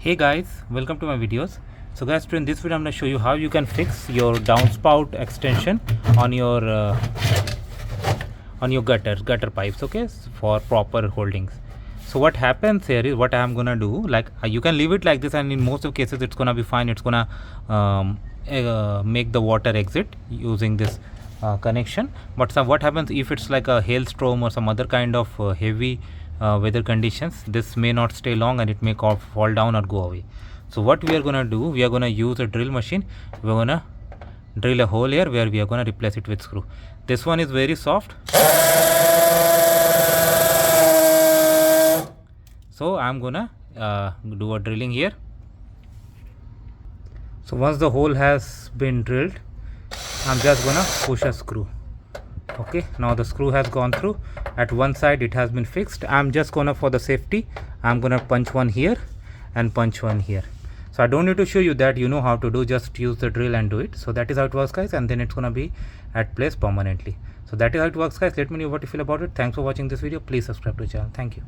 Hey guys, welcome to my videos. So guys, in this video I'm going to show you how you can fix your downspout extension on your gutter pipes, okay, for proper holdings. So what happens here is, what I'm gonna do, like you can leave it like this and in most of cases it's gonna be fine. It's gonna make the water exit using this connection. But what happens if it's like a hailstorm or some other kind of heavy weather conditions, this may not stay long and it may fall down or go away. So what we are gonna do, we are gonna use a drill machine. We're gonna drill a hole here where we are gonna replace it with screw. This one is very soft, so I'm gonna do a drilling here. So once the hole has been drilled, I'm just gonna push a screw. Okay, now the screw has gone through. At one side it has been fixed. I'm just gonna, for the safety, I'm gonna punch one here and punch one here. So I don't need to show you that, you know how to do, just use the drill and do it. So that is how it works guys, and then it's gonna be at place permanently. So that is how it works guys. Let me know what you feel about it. Thanks for watching this video. Please subscribe to the channel. Thank you.